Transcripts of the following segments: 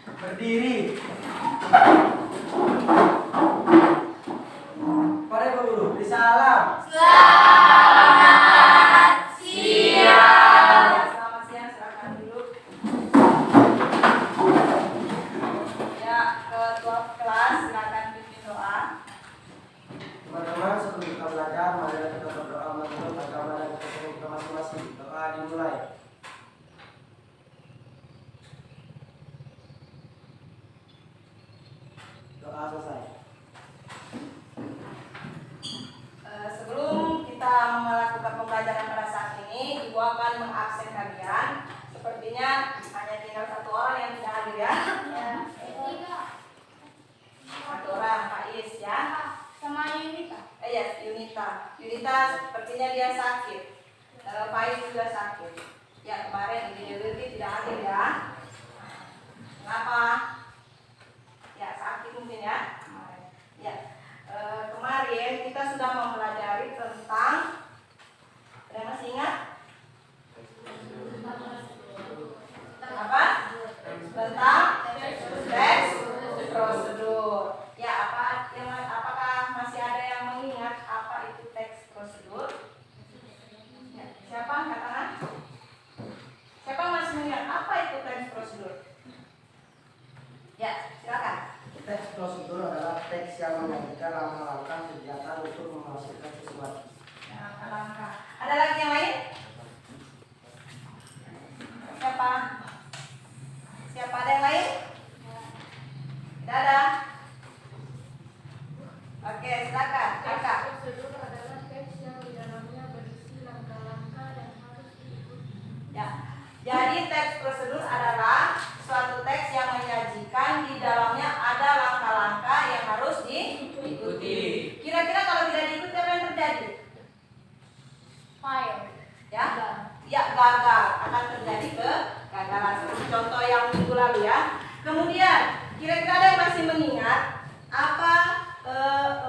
Berdiri. Mari Bu Guru, beri salam. Selamat siang. Selamat siang, silakan duduk. Ya, ketua kelas silakan pimpin doa. Teman-teman, sebelum kita belajar, mari kita berdoa menurut agama dan kepercayaan kita masing-masing. Doa dimulai. Doa selesai. Sebelum kita melakukan pembelajaran pada saat ini, Ibu akan mengabsen kalian. Sepertinya hanya tinggal satu orang yang tidak hadir ya. Satu orang, Pak Is ya. Sama Yunita. Ya, Yunita. Yunita sepertinya dia sakit. Pak Is juga sakit. Ya, kemarin Ibu Dewi tidak hadir ya. Kenapa? Ya, sakit mungkin ya. Ya. Kemarin kita sudah mempelajari tentang, ada yang masih ingat? Apa? Tentang teks prosedur. Ya, apakah masih ada yang mengingat apa itu teks prosedur? Ya, siapa angkat tangan? Siapa masih mengingat apa itu teks prosedur? Ya, silakan. Teks prosedur adalah teks yang menyajikan langkah-langkah kegiatan untuk menghasilkan sesuatu. Ya, langkah. Ada lagi yang lain? Siapa? Siapa, ada yang lain? Tidak ada? Oke, silakan. Kakak. Prosedur adalah teks yang di dalamnya berisi langkah-langkah yang harus diikuti. Ya. Jadi teks prosedur adalah suatu teks yang menyajikan di dalamnya ada langkah-langkah yang harus diikuti. Kira-kira kalau tidak diikuti apa yang terjadi? File. Ya, ya gagal, akan terjadi kegagalan. Seperti contoh yang minggu lalu ya. Kemudian kira-kira ada yang masih mengingat apa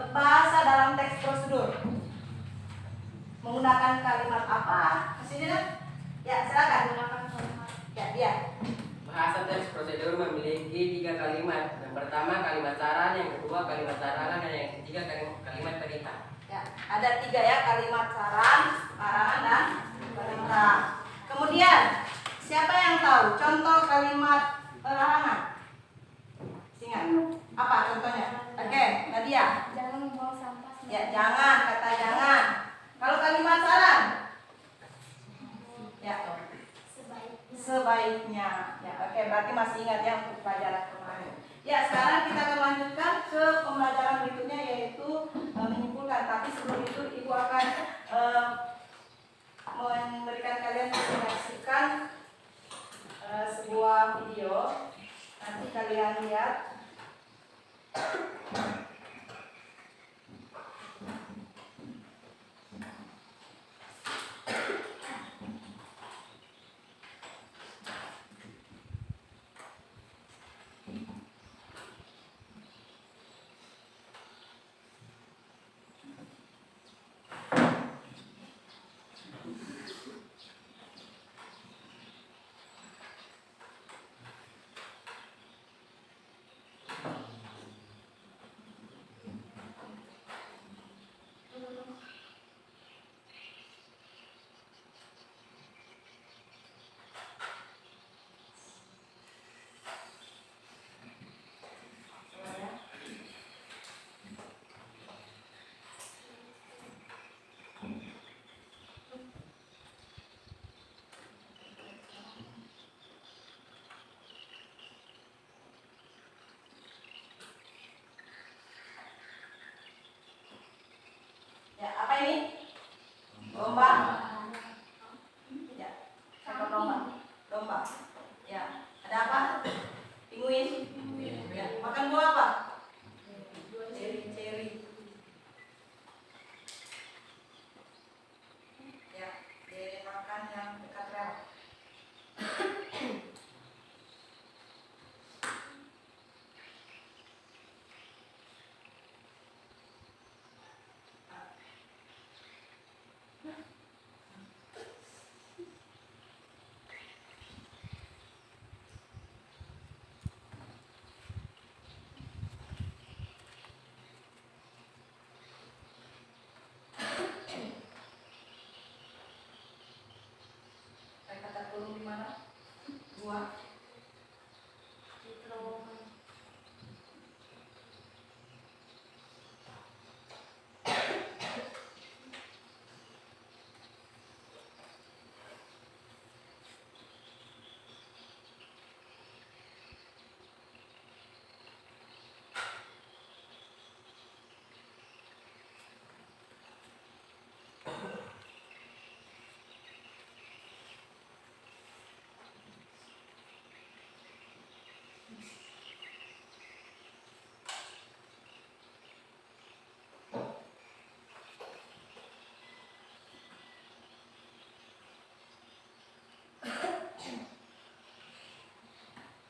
bahasa dalam teks prosedur? Menggunakan kalimat apa? Masih ingat? Ya, silakan. Menggunakan kalimat. Ya, dia. Bahasa teks prosedur memiliki 3 kalimat. Yang pertama kalimat saran, yang kedua kalimat larangan, dan yang ketiga kalimat perintah. Ya, ada 3 ya, kalimat saran, larangan, dan perintah. Kemudian, siapa yang tahu contoh kalimat larangan? Ingat? Apa contohnya? Oke, Nadia. Jangan membuang sampah. Ya, jangan, kata jangan. Kalau kalimat saran? Ya, sebaiknya. Ya, oke, berarti masih ingat ya untuk pelajaran kemarin. Ya, sekarang kita akan lanjutkan ke pembelajaran berikutnya, yaitu menyimpulkan. Tapi sebelum itu Ibu akan memberikan kalian untuk menyaksikan sebuah video. Nanti kalian lihat. siswa? Terowongan.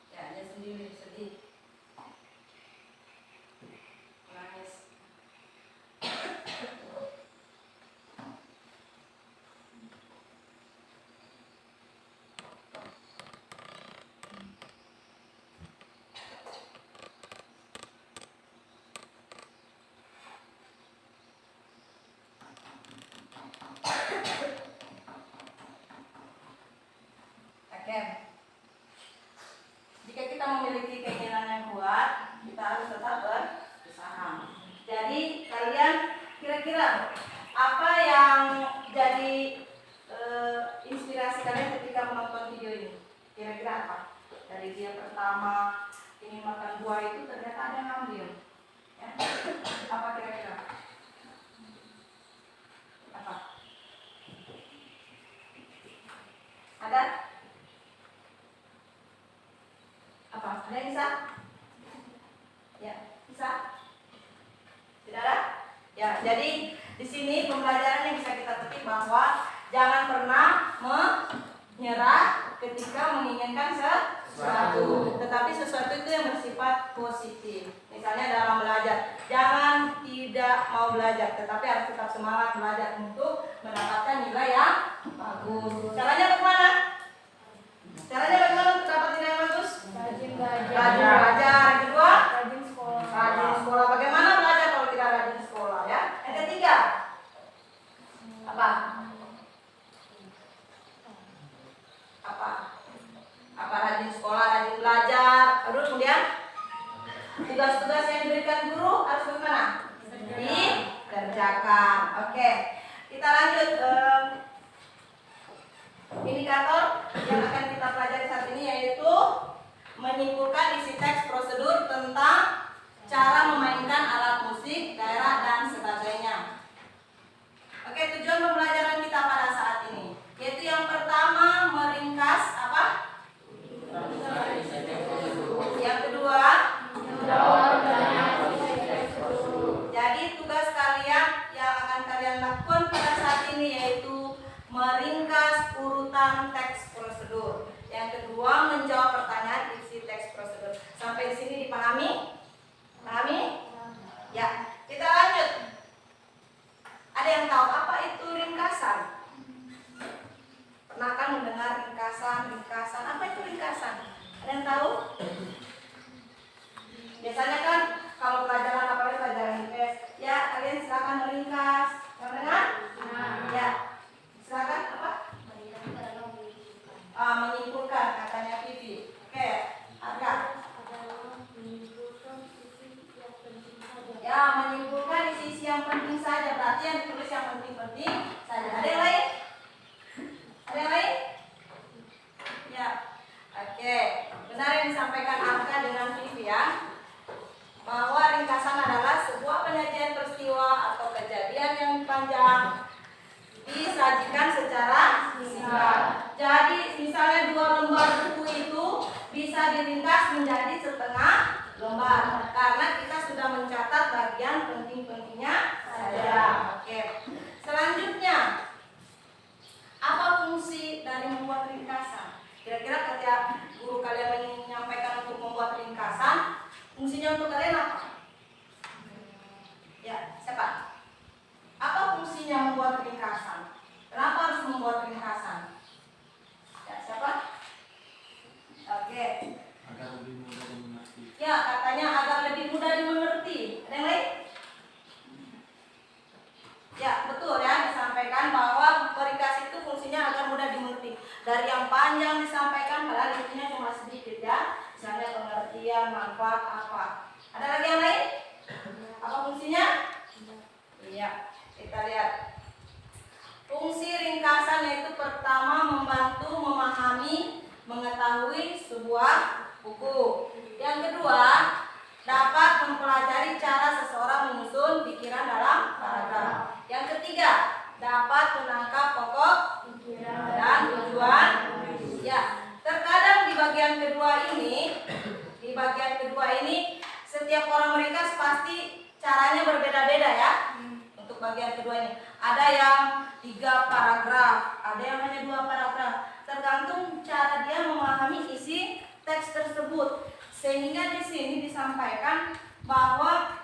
Ya, dia sendiri sedih. Nangis. Oke. Jika kita memiliki keinginan yang kuat, kita harus tetap berusaha. Jadi kalian kira-kira apa yang jadi inspirasi kalian ketika menonton video ini? Kira-kira apa? Dari dia pertama ini makan buah itu ternyata ada yang ngambil. Ya. Apa kira-kira? Apa? Ada? Apa? Ada yang bisa? Ya, bisa? Tidak ada? Ya, jadi di sini pembelajaran yang bisa kita petik bahwa jangan pernah menyerah ketika menginginkan sesuatu, tetapi sesuatu itu yang bersifat positif. Misalnya dalam belajar, jangan tidak mau belajar, tetapi harus tetap semangat belajar untuk mendapatkan nilai yang bagus. Caranya bagaimana? Caranya bagaimana untuk dapat nilai yang bagus? Rajin Rajin belajar. belajar. Yang kedua, Rajin sekolah. rajin sekolah. Bagaimana belajar kalau tidak rajin sekolah, ya? Yang ketiga, apa? Apa? Apa rajin sekolah, rajin belajar. Terus kemudian tugas-tugas yang diberikan guru harus bagaimana? Dikerjakan. Oke. Kita lanjut. Indikator yang akan kita pelajari saat ini yaitu menyimpulkan isi teks prosedur tentang cara memainkan alat musik, daerah, dan sebagainya. Oke, tujuan pembelajaran kita pada saat ini yaitu yang pertama meringkas apa? Yang kedua, jadi tugas kalian yang akan kalian lakukan pada saat ini yaitu meringkas urutan teks prosedur. Yang kedua, menjawab pertanyaan isi teks prosedur. Sampai di sini dipahami? Pahami? Ya, kita lanjut. Ada yang tahu apa itu ringkasan? Pernah kan mendengar ringkasan? Apa itu ringkasan? Ada yang tahu? Biasanya kan kalau pelajaran apalagi pelajaran IPS, ya kalian silakan meringkas. Yang dengar? Ya. Silakan apa? Menyimpulkan katanya Vivi. Oke, Arka. Ya, menyimpulkan isi-isi yang penting saja. Berarti yang ditulis yang penting-penting saja. Ada yang lain? Ada yang lain? Ya. Oke. Benar yang disampaikan Arka dengan Vivi ya. Bahwa ringkasan adalah sebuah penyajian peristiwa atau kejadian yang panjang disajikan secara singkat. Jadi misalnya 2 lembar buku itu bisa diringkas menjadi setengah lembar karena kita sudah mencatat bagian penting-pentingnya saja. Oke. Selanjutnya, apa fungsi dari membuat ringkasan? Kira-kira ketika guru kalian menyampaikan untuk membuat ringkasan, fungsinya untuk kalian apa? Ya, siapa? Apa fungsinya membuat ringkasan? Kenapa harus membuat ringkasan? Ya, siapa? Oke. Agar lebih mudah dimengerti. Ya, katanya agar lebih mudah dimengerti. Ada yang lain? Ya, betul ya, disampaikan bahwa ringkas itu fungsinya agar mudah dimengerti. Dari yang panjang disampaikan, padahal intinya bermanfaat apa. Ada lagi yang lain? Apa fungsinya? Iya, kita lihat. Fungsi ringkasan yaitu pertama membantu memahami, mengetahui sebuah buku. Yang kedua, dapat mempelajari cara seseorang menyusun pikiran dalam paragraf. Yang ketiga, dapat menangkap pokok pikiran dan tujuan. Ya, terkadang di bagian kedua ini setiap orang meringkas pasti caranya berbeda-beda ya. Untuk bagian kedua ini ada yang 3 paragraf, ada yang hanya 2 paragraf. Tergantung cara dia memahami isi teks tersebut. Sehingga di sini disampaikan bahwa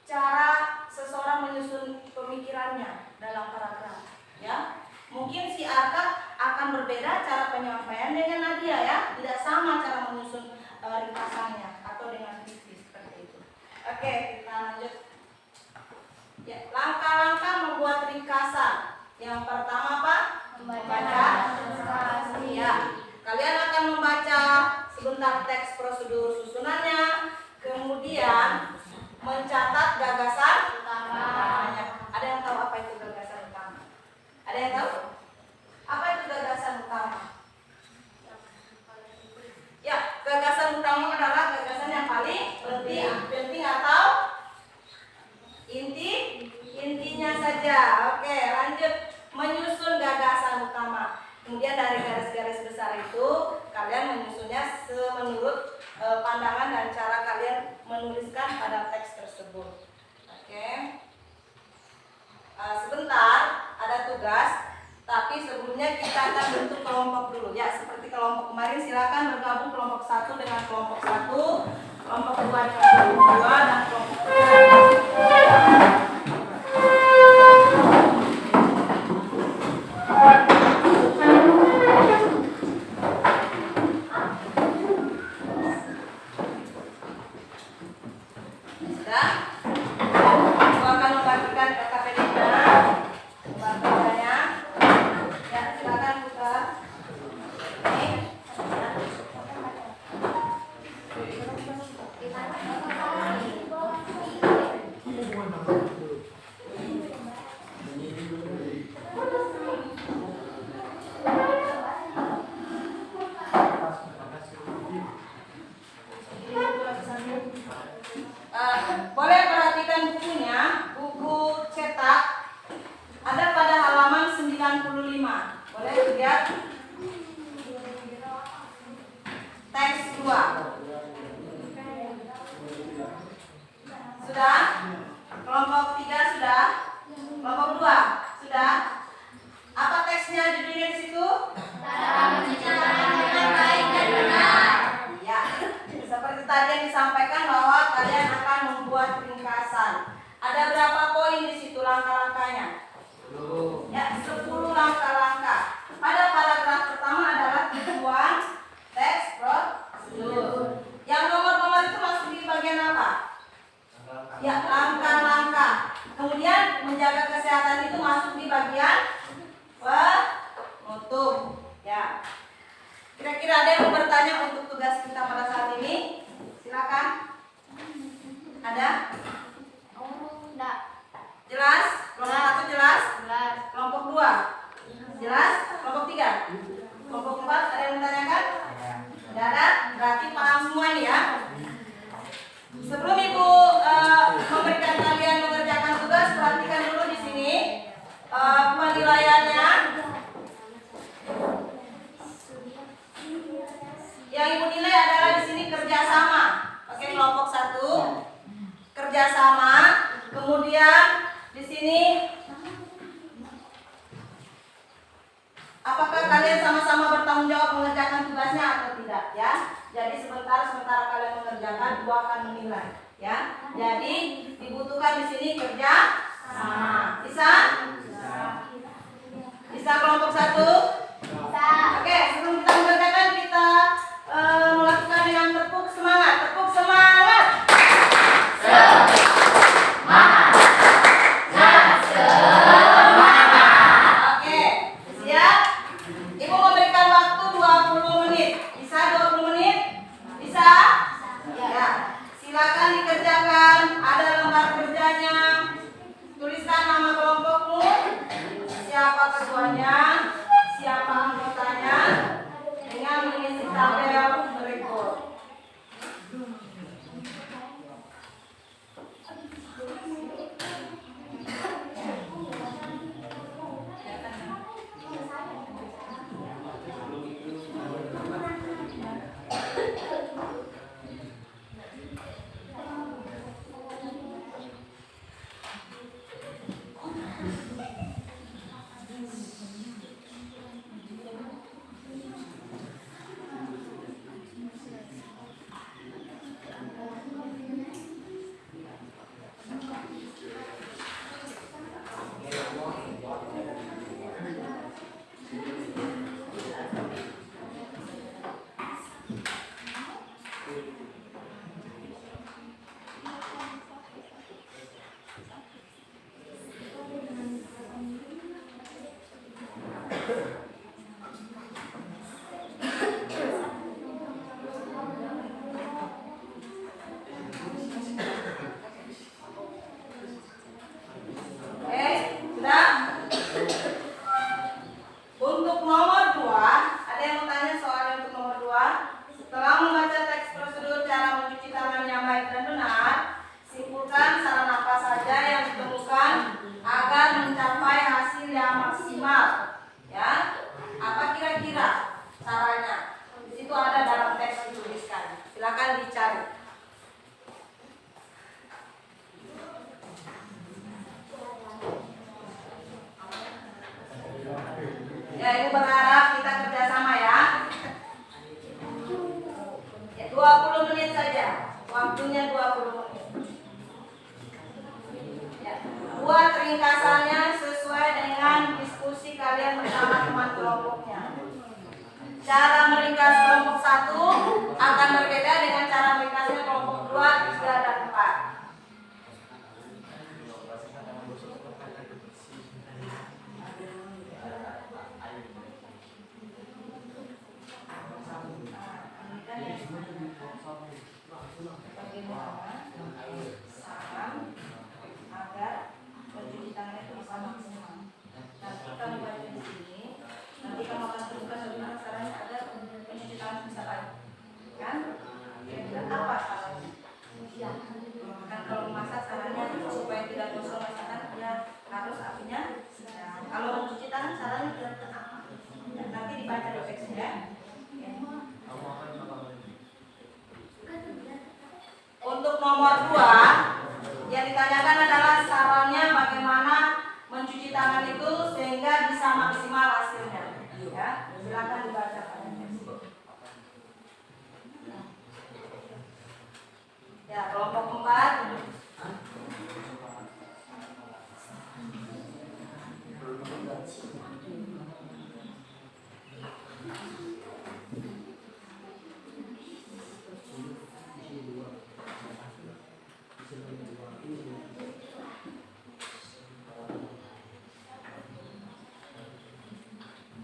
cara seseorang menyusun pemikirannya dalam paragraf, ya. Mungkin si Arka akan berbeda cara penyampaian dengan Nadia ya, tidak sama cara menyusun ringkasannya atau dengan Vivi seperti itu. Oke, kita lanjut. Ya, langkah-langkah membuat ringkasan. Yang pertama apa? Membaca. Ya, kalian akan membaca sebentar teks prosedur susunannya, kemudian mencatat gagasan utamanya. Ada yang tahu apa itu gagasan utama? Ada yang tahu? Apa itu gagasan utama? Ya, gagasan utama adalah gagasan yang paling penting atau intinya saja. Oke, lanjut. Menyusun gagasan utama. Kemudian dari garis-garis besar itu kalian menyusunnya menurut pandangan dan cara kalian menuliskan pada teks tersebut. Oke. Sebentar, ada tugas. Tapi sebelumnya kita akan bentuk kelompok dulu ya. Seperti kelompok kemarin, silakan bergabung kelompok 1 dengan kelompok 1, kelompok 2 dengan kelompok 2, dan kelompok 3. Boleh perhatikan bukunya, buku cetak ada pada halaman 95. Boleh lihat teks 2. Sudah? Kelompok 3 sudah? Kelompok 2 sudah? Apa teksnya judulnya di situ? Cara menceritakan dengan baik dan benar. Ya, seperti tadi yang disampaikan bahwa kalian akan membuat ringkasan. Ada berapa poin di situ langkah-langkahnya? Ya, 10 langkah-langkah. Pada paragraf pertama adalah tujuan teks prosedur. Yang nomor-nomor itu masuk di bagian apa? Ya, langkah-langkah. Kemudian menjaga kesehatan itu masuk di bagian penutup. Ya. Kira-kira ada yang mau bertanya untuk tugas kita pada saat ini? Silakan. Ada? Enggak. Jelas? Kelompok 1 jelas? Jelas. Kelompok 2 jelas? Kelompok 3? Kelompok 4 ada yang menanyakan? Tidak ada? Berarti paham semua ini ya? Sebelum Ibu memberikan kalian mengerjakan tugas, perhatikan dulu di sini penilaiannya. Yang Ibu nilai adalah di sini kerjasama. Oke, kelompok 1 kerjasama. Kemudian di sini apakah kalian sama-sama bertanggung jawab mengerjakan tugasnya atau tidak ya? Jadi sementara kalian mengerjakan, Ibu akan menilai ya. Jadi dibutuhkan di sini kerja sama. Bisa? Bisa kelompok 1? Bisa. Oke, sebelum kita mengerjakan kita melakukan dengan tepuk semangat. Tepuk semangat. Oke, siap? Ibu memberikan waktu 20 menit. Bisa 20 menit? 20 menit saja. Waktunya 20 menit. Ya. Buat ringkasannya sesuai dengan diskusi kalian bersama teman kelompoknya. Cara meringkas kelompok 1 akan berbeda dengan cara meringkasnya kelompok 2, 3, dan 4. Bagaimana saran agar mencuci tangan itu bisa maksimal. Nanti kamu baca di sini, nanti kamu akan temukan bagaimana caranya agar mencuci tangan bisa baik. Kan? Kira-kira apa caranya? Kan kalau memasak caranya supaya tidak gosong masakan dia harus apinya sedang. Kalau mencuci tangan caranya kira-kira apa? Ya, nanti dibaca di teksnya. Ya. Untuk nomor 2 yang ditanyakan adalah sarannya bagaimana mencuci tangan itu sehingga bisa maksimal hasilnya. Ya, silakan dibaca pada teks. Ya, kelompok 4.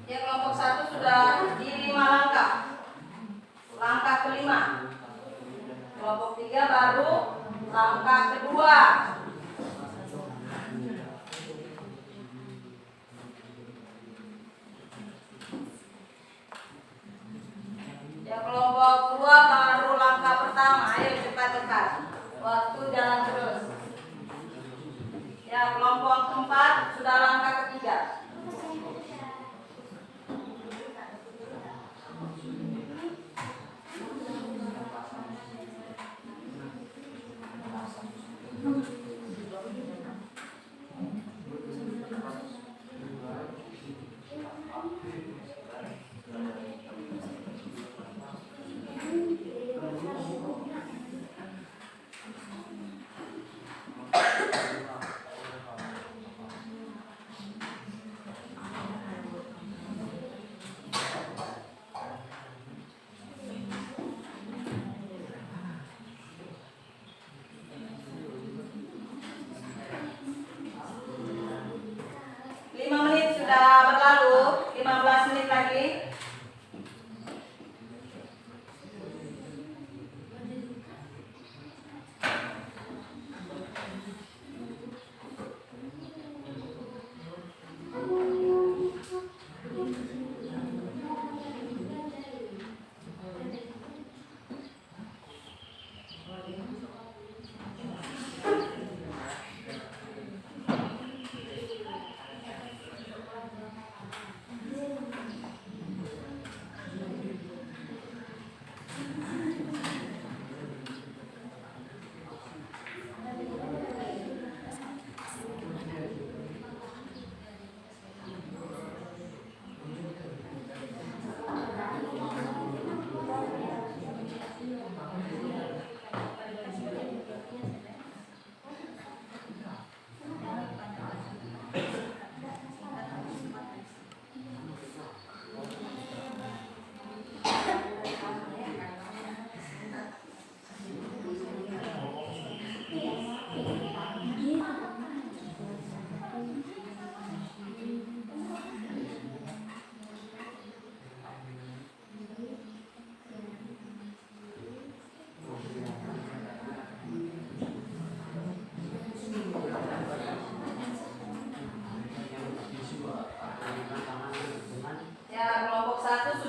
Ya, kelompok 1 sudah di 5 langkah. Langkah kelima. Kelompok 3 baru langkah kedua. Ya, kelompok 2 baru langkah pertama. Ayo cepat-cepat. Waktu jalan terus. Ya, kelompok 4 sudah langkah ketiga. Sudah berlalu 15 menit lagi.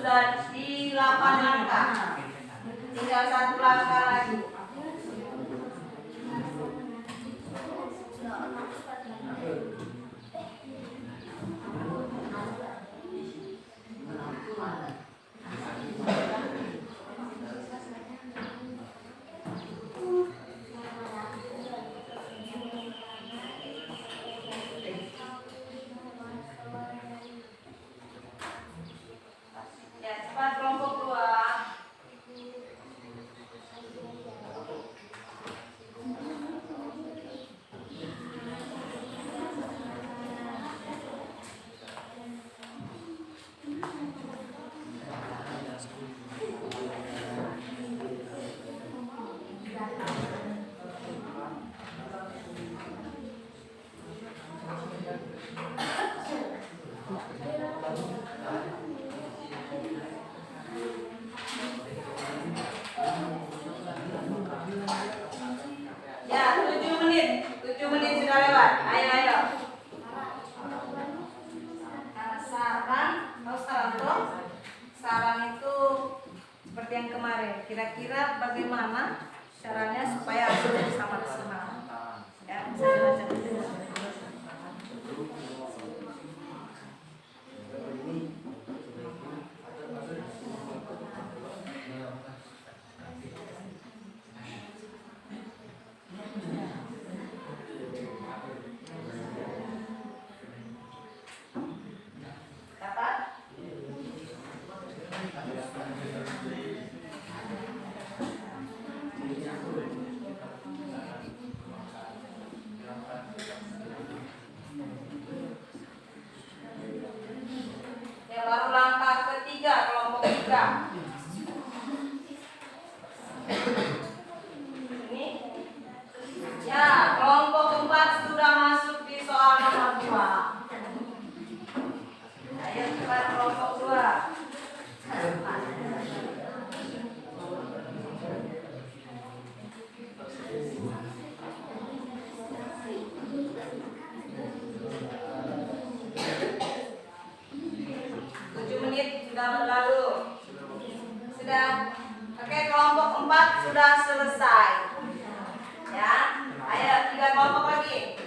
sudah di 8 langkah, tinggal 1 langkah lagi. seperti yang kemarin. Kira-kira bagaimana caranya supaya hasilnya bisa maksimal? Ya, bisa dibaca dulu. Dapat? Ya, baru langkah ketiga, kelompok 3. Ini. Ya, kelompok 4 sudah masuk di soal nomor 2. Ayo cepat kelompok 2. Sudah berlalu. Sudah. Oke, kelompok 4 sudah selesai. Ya. Ayo 3 kelompok lagi.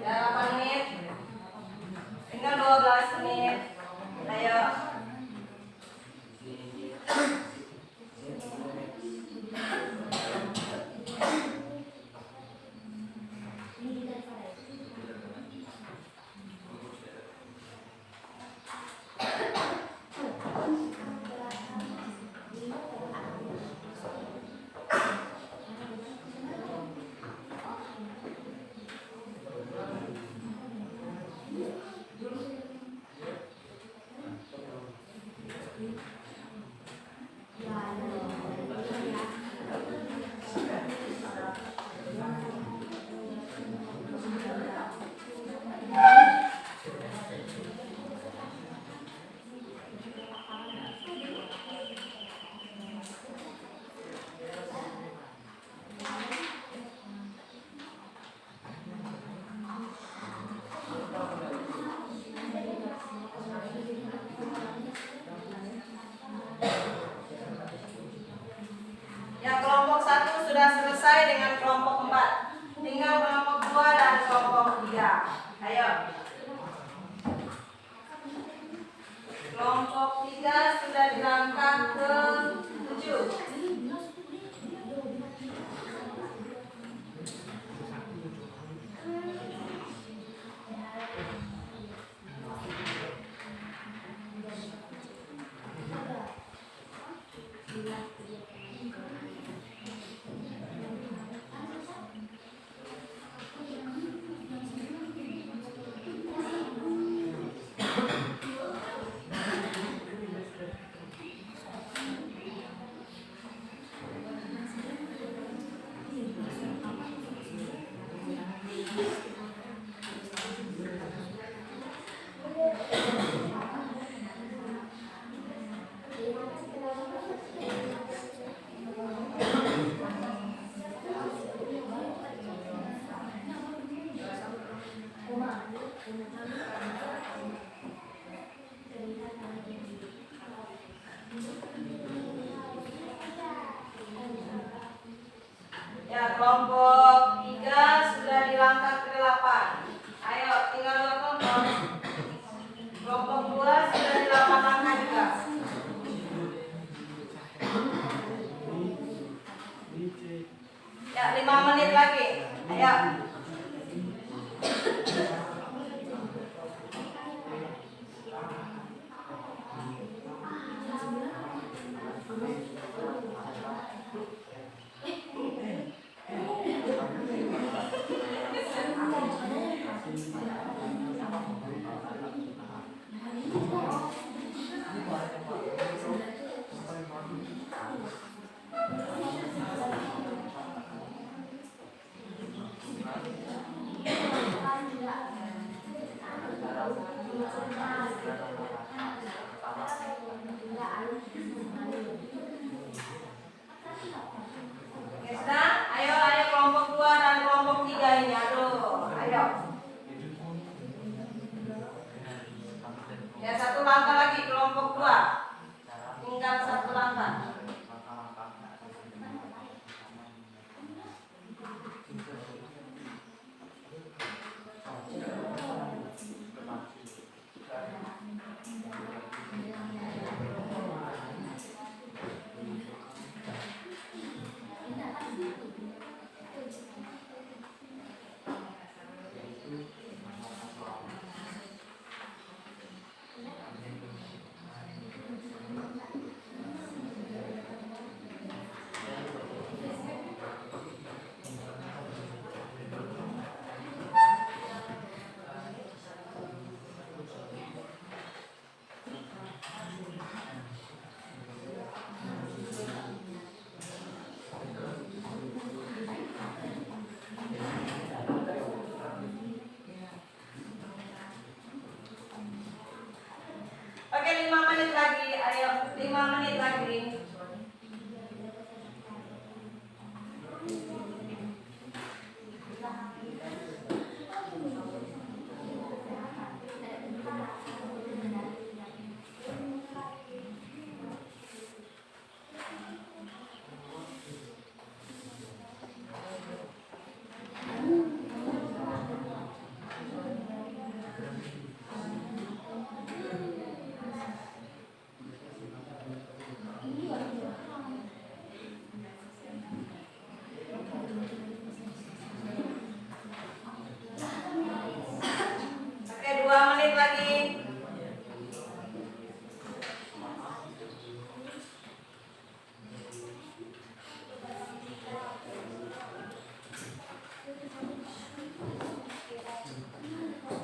Ya, 8 menit. Tinggal 12 menit. Ayo. Ya, kelompok 1 sudah selesai dengan kelompok 4. Tinggal kelompok 2 dan kelompok 3. Ayo. Kelompok 3 sudah di langkah ke-7. Ya, kelompok 3 sudah di langkah ke-8. Ayo, tinggal 2 kelompok. Kelompok 2 sudah di 8 langkah juga. Ya, 5 menit lagi. Ayo. Oke, sudah? Ayo kelompok 2 dan kelompok 3 ini. Aduh, ayo. Ya, 1 langkah lagi kelompok 2. Tinggal 1 langkah. Oke, 5 menit lagi. Ayo, 5 menit lagi. Oke, 2 menit lagi.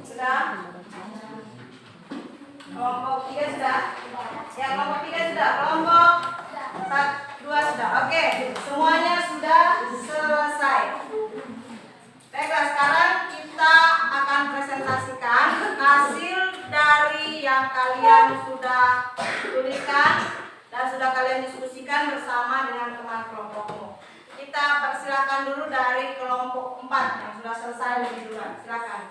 Sudah? Kelompok 3 sudah? Ya, kelompok 3 sudah. Kelompok 2 sudah. Oke, semuanya sudah selesai. Baiklah, sekarang kita akan presentasikan hasil dari yang kalian sudah tuliskan dan sudah kalian diskusikan bersama dengan teman kelompokmu. Kita persilakan dulu dari kelompok 4 yang sudah selesai lebih duluan. Silakan.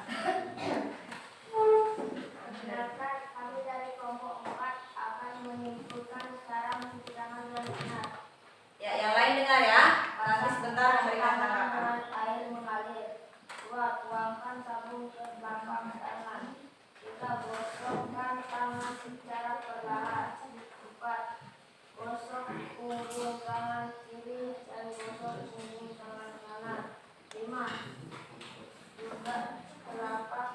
Sedangkan kami dari kelompok 4 akan menyimpulkan secara menceritakan yang benar. Ya, yang lain dengar ya. Nanti sebentar memberikan tanggapan. Air mengalir. 2. Tuangkan sabun ke belakang tangan. 3. Gosokkan tangan secara perlahan. 4. Gosok punggung tangan kiri dan gosok punggung tangan kanan. 5. Juga telapak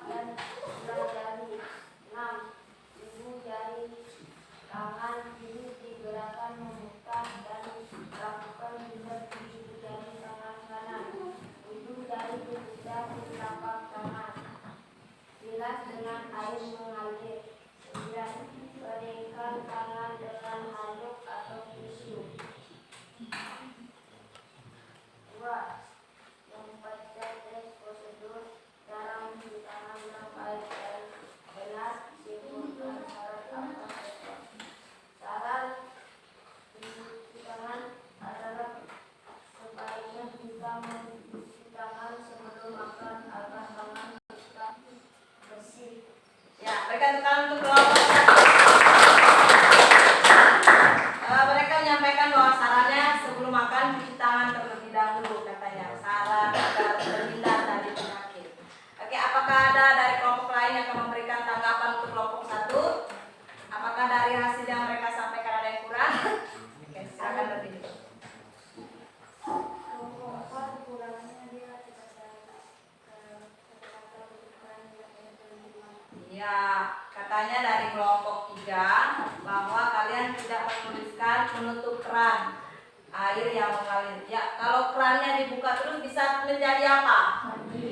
air yang mengalir. Ya, kalau kerannya dibuka terus bisa menjadi apa?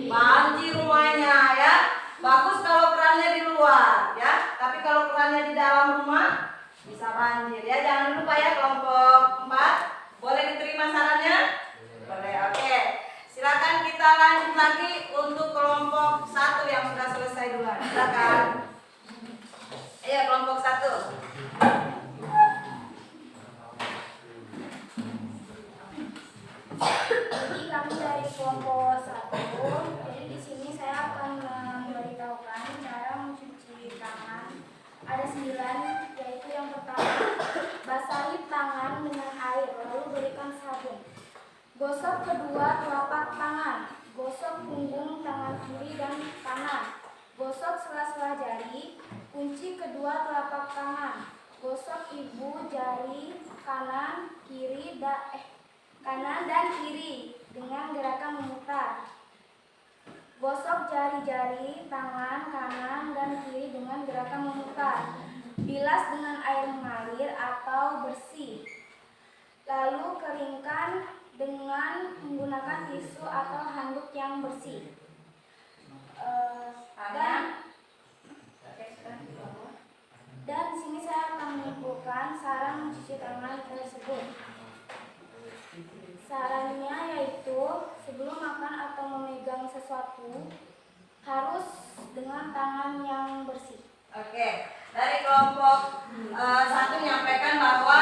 Banjir rumahnya ya. Bagus kalau kerannya di luar ya. Tapi kalau kerannya di dalam rumah bisa banjir ya. Jangan lupa ya kelompok 4. Boleh diterima sarannya? Boleh. Oke. Silakan kita lanjut lagi untuk kelompok 1 yang sudah selesai duluan. Silakan. Ayo kelompok 1. Jadi kami dari kelompok 1. Jadi di sini saya akan memberitahukan cara mencuci tangan. Ada 9, yaitu yang pertama, basahi tangan dengan air lalu berikan sabun. Gosok kedua telapak tangan. Gosok punggung tangan kiri dan kanan. Gosok sela-sela jari. Kunci kedua telapak tangan. Gosok ibu jari kanan dan kiri dengan gerakan memutar. Gosok jari-jari tangan kanan dan kiri dengan gerakan memutar. Bilas dengan air mengalir atau bersih. Lalu keringkan dengan menggunakan tisu atau handuk yang bersih. Dan di sini saya akan menyimpulkan saran mencuci tangan tersebut. Sarannya yaitu sebelum makan atau memegang sesuatu harus dengan tangan yang bersih. Oke, dari kelompok 1 menyampaikan bahwa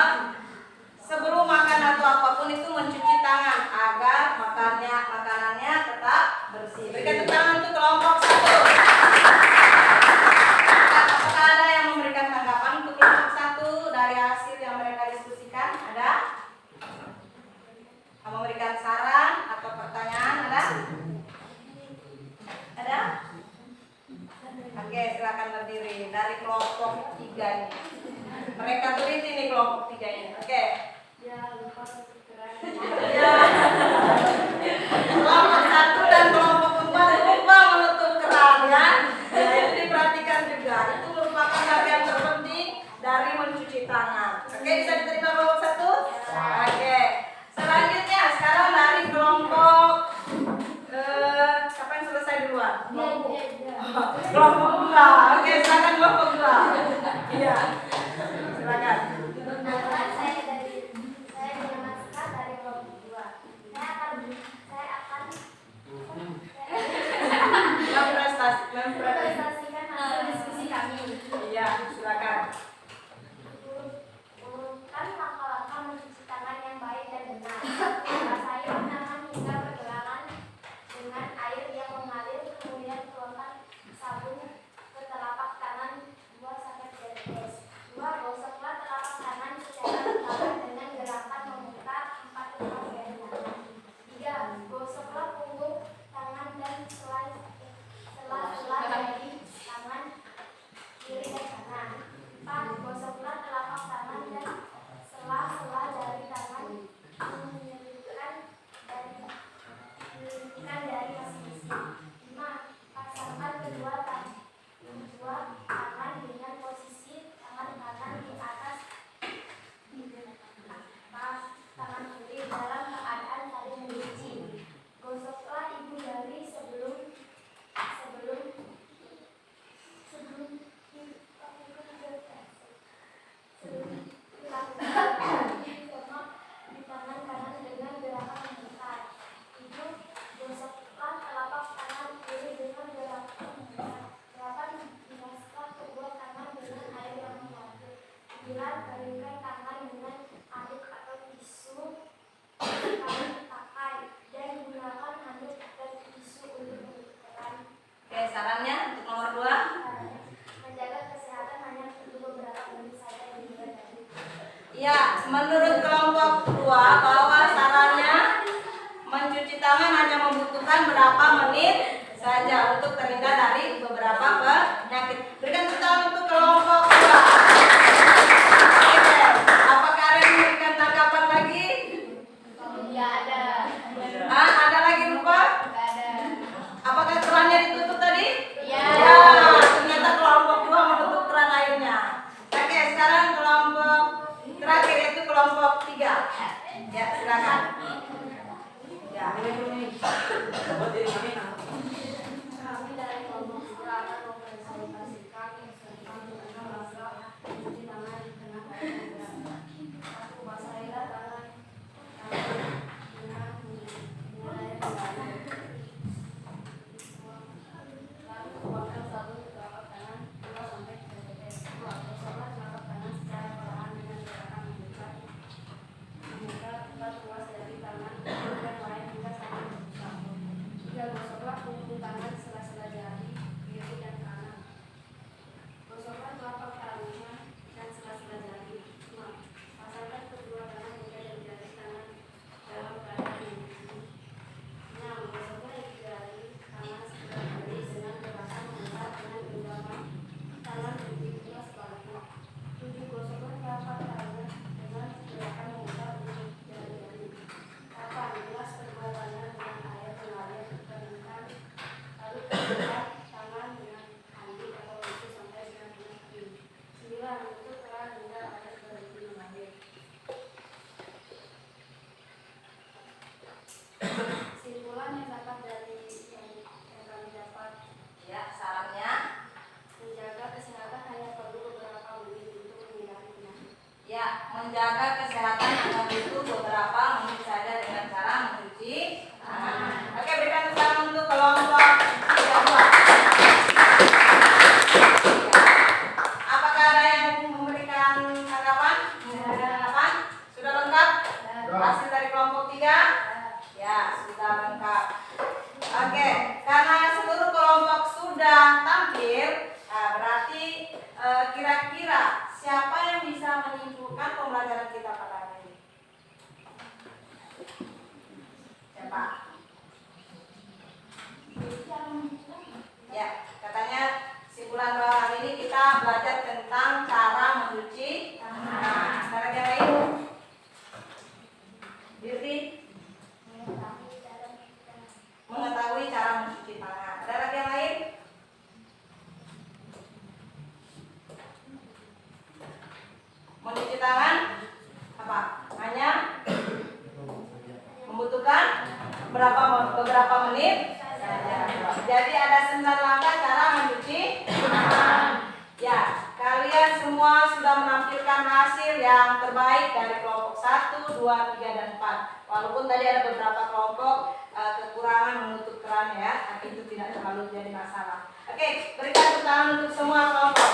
sebelum makan atau apapun itu mencuci tangan agar makanannya tetap bersih. Berikan tepuk tangan untuk kelompok 1. Apakah ada yang memberikan tanggapan untuk kelompok 1 dari hasil yang mereka diskusikan? Ada? Memberikan saran atau pertanyaan? Ada? Ada? Oke, silakan berdiri. Dari kelompok 3 ini. Mereka teliti nih kelompok 3 ini. Oke. Ya, lupa kepikiran. Ya. Kelompok 1 dan kelompok 4 lupa menutup keran ya. Ya, itu diperhatikan juga. Itu merupakan bagian terpenting dari mencuci tangan. Oke, bisa diterima kelompok 1? Oke. Selanjutnya sekarang dari kelompok siapa yang selesai duluan? Kelompok 2. Oke, silakan kelompok 2. Iya. Silakan. Perkenalkan, saya Diamaska dari kelompok 2. Saya akan mempresentasikan hasil diskusi kami. Iya, silakan. Urutkan langkah-langkah mencuci tangan yang baik dan benar. Basahi tangan hingga pergelangan dengan air yang mengalir, kemudian tuangkan sabun ke telapak tangan 2-3 detik. 2. Gosoklah telapak tangan secara berkala dengan gerakan memutar 4-5 jari tangan. 3. Gosoklah punggung tangan dan sela-sela jari tangan kiri dan kanan. 4. Gosoklah telapak tangan dan sela-sela jari tangan menyelipkan dari masing-masing. 5. Pasangkan kedua tangan dengan posisi tangan kanan di atas tangan kiri dalam keadaan saling mencuci. Gosoklah ibu jari sebelum dilakukan di tangan kanan dengan gerakan memutar. Ibu gosoklah telapak tangan kiri dengan gerakan bilaskan kedua tangan dengan air yang mengalir. 9. Keringkan tangan dengan anduk atau tisu kali pakai dan gunakan handuk dan tisu untuk mencuci. Oke, sarannya untuk nomor 2. Menjaga kesehatan hanya perlu beberapa menit saja di bulan hari. Ya, menurut kelompok 2 bahwa sarannya mencuci tangan hanya membutuhkan berapa menit saja untuk terhindar dari beberapa penyakit. Berikan tepuk tangan untuk kelompok 2. Oke, apakah ada yang memberikan tanggapan lagi? Ya ada. Ada lagi lupa? Ada. Apakah kerannya ditutup tadi? Ya. Ya, ternyata kelompok 2 menutup keran airnya. Oke, sekarang kelompok terakhir yaitu kelompok 3. Ya, silakan. Ya. Kami dari kelompok Sura akan mempresentasikan tentang rasa mencuci tangan dengan air dan beras. Satu, basahilah tangan dengan air dan beras. Lalu tuangkan sabun ke telapak tangan 2 sampai 3 tetes. 2. Gosoklah telapak tangan secara perlahan dengan gerakan membuka ruas dari tangan dan lain hingga sampai berpusat. 3. Gosoklah punggung tangan sela-sela jari kiri dan kanan. Gosoklah telapak tangan dan sela-sela jari. 5. Pasangkan kedua tangan hingga jari tangan dalam keadaan yang begini. 6. Gosoklah jari tangan sebelah kiri dengan gerakan memutar dengan genggaman tangan begitu pula sebaliknya. 7. Gosoklah telapak tangan dengan gerakan memutar untuk jari-jari. 8. Bilas kedua tangan dengan air mengalir keringkan, lalu kedua tangan dengan handuk atau tisu sampai benar-benar kering. 9. Tutup keran hingga air berhenti mengalir. Kesimpulan yang dapat dari yang kami dapat, Ya, sarannya. menjaga kesehatan hanya perlu beberapa menit untuk menghindari penyakit. Ya, menjaga kesehatan hanya butuh beberapa menit saja dengan cara mencuci tangan. Oke, berikan tepuk tangan untuk kelompok 32. Apakah ada yang memberikan tanggapan? Tanggapan? Sudah lengkap? Hasil dari kelompok 3? Ya, sudah lengkap. Oke, karena seluruh kelompok sudah tampil, nah berarti kira-kira siapa yang bisa menyimpulkan pembelajaran kita pada hari ini? Siapa? Ya, katanya simpulan bahwa hari ini kita belajar tentang cara mencuci tangan. Cara yang lain? Dirti? Mengetahui cara mencuci tangan. Ada lagi yang lain? Mencuci tangan apa? Hanya membutuhkan beberapa menit saja. Jadi ada 9 langkah cara mencuci tangan. Ya, kalian semua sudah menampilkan hasil yang terbaik dari kelompok 1, 2, 3, dan 4. Walaupun tadi ada beberapa kelompok kekurangan menutup keran ya, tapi itu tidak terlalu jadi masalah. Oke, berikan tepuk tangan untuk semua kelompok.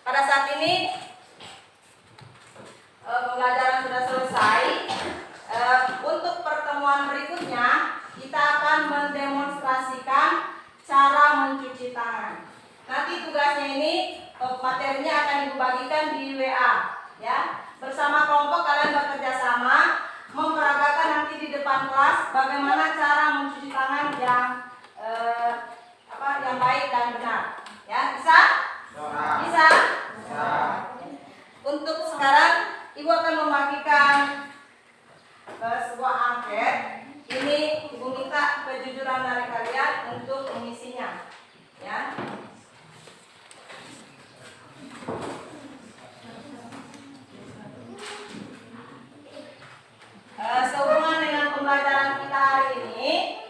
Pada saat ini pembelajaran sudah selesai. Untuk pertemuan berikutnya kita akan mendemonstrasikan cara mencuci tangan. Nanti tugasnya ini materinya akan dibagikan di WA ya. Bersama kelompok kalian bekerja sama memperagakan nanti di depan kelas bagaimana cara mencuci tangan yang yang baik dan benar. Ya, bisa? Bisa? Untuk sekarang Ibu akan membagikan sebuah angket. Ini Ibu minta kejujuran dari kalian untuk mengisinya. Ya. Sehubungan dengan pembelajaran kita hari ini,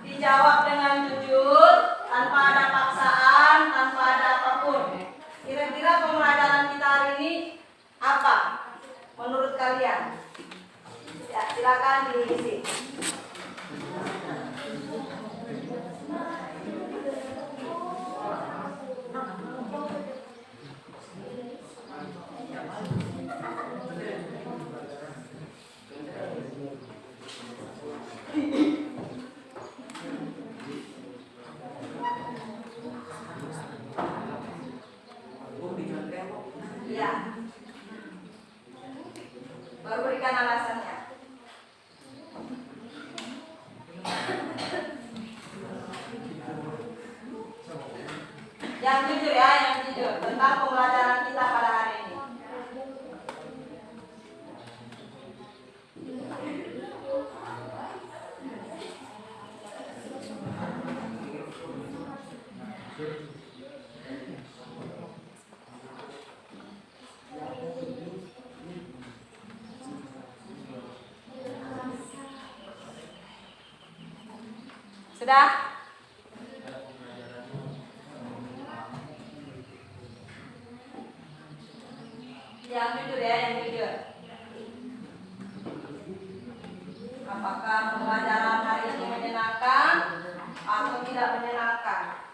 dijawab dengan jujur, tanpa ada paksaan, tanpa ada apapun. Kira-kira pembelajaran kita hari ini apa menurut kalian? Ya, silakan diisi. Ya. Baru berikan alasannya. Yang jujur ya, yang jujur tentang pembelajaran kita pada hari ini. Sudah? Yang jujur ya, yang jujur. Apakah pembelajaran hari ini menyenangkan atau tidak menyenangkan?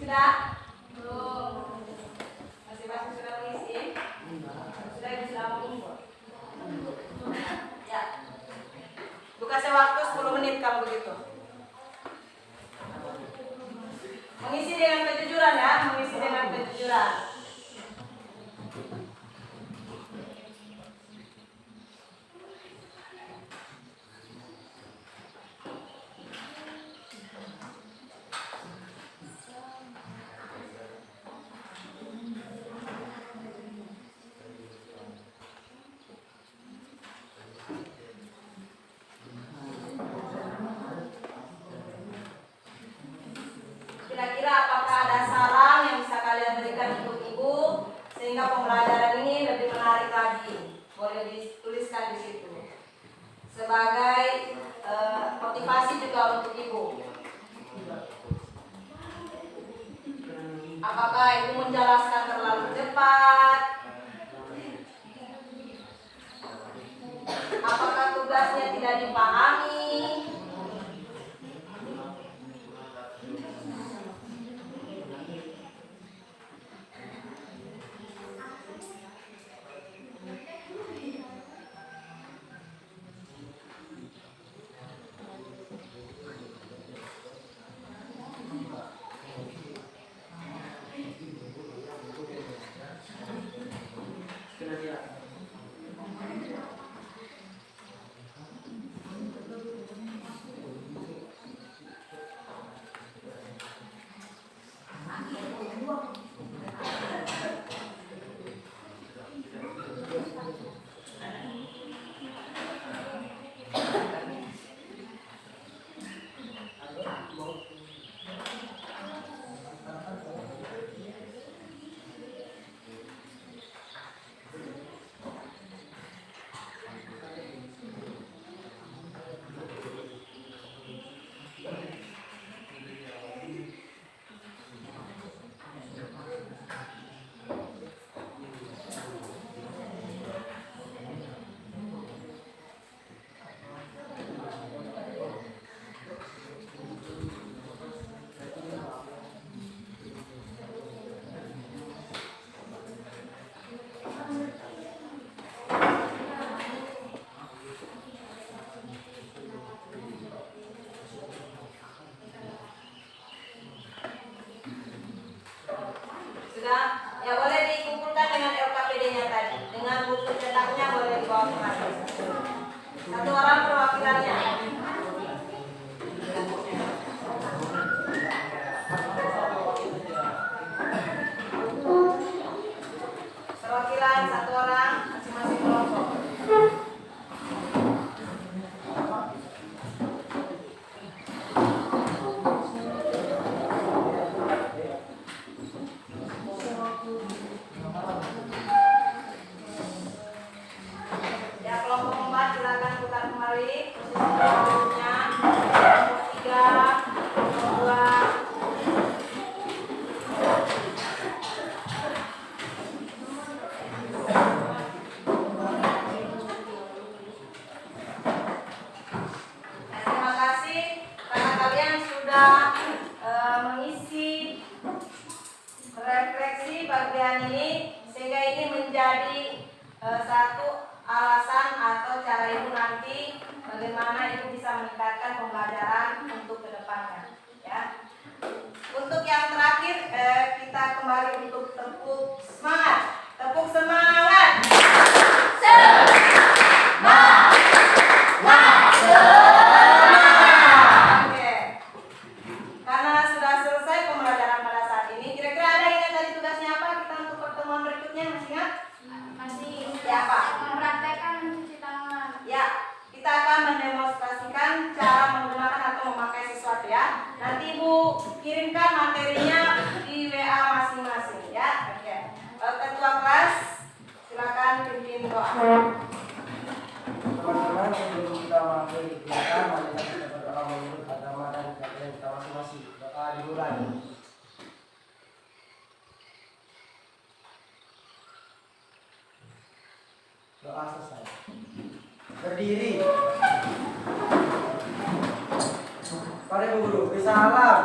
Sudah? Masing-masing sudah mengisi? Sudah mengumpul? Ya. Lu kasih waktu 10 menit kalau begitu. Mengisi dengan kejujuran ya, mengisi dengan kejujuran. Kira-kira apakah ada saran yang bisa kalian berikan untuk ibu sehingga pembelajaran ini lebih menarik lagi? Boleh dituliskan di situ. Sebagai motivasi juga untuk ibu. Apakah ibu menjelaskan terlalu cepat? Apakah tugasnya tidak dipahami? Sudah? Ya boleh dikumpulkan dengan LKPD-nya tadi. Dengan buku cetaknya boleh dibawa kemari. Satu orang perwakilannya. Perwakilan satu orang, masing-masing kelompok. Ya kelompok 4 silakan putar kembali posisi selanjutnya. Kelompok 3, kelompok 2. Terima kasih karena kalian sudah mengisi refleksi bagian ini sehingga ini menjadi satu alasan atau cara ibu nanti bagaimana ibu bisa meningkatkan pembelajaran untuk kedepannya ya. Untuk yang terakhir kita kembali untuk tepuk semangat. Oke. Karena sudah selesai pembelajaran pada saat ini, kira-kira ada yang ingat tadi tugasnya apa kita untuk pertemuan berikutnya? Masih ingat? Masih Ya, Pak. mempraktekkan mencuci tangan. Ya, kita akan mendemonstrasikan cara menggunakan atau memakai sesuatu ya. Nanti Ibu kirimkan materinya di WA masing-masing ya. Oke. Ketua kelas, silakan pimpin doa. Teman-teman, sebelum kita mengakhiri kegiatan, mari kita berdoa menurut agama dan keyakinan kita masing-masing. Doa dimulai. Doa selesai. Berdiri. Mari Bu Guru, beri salam.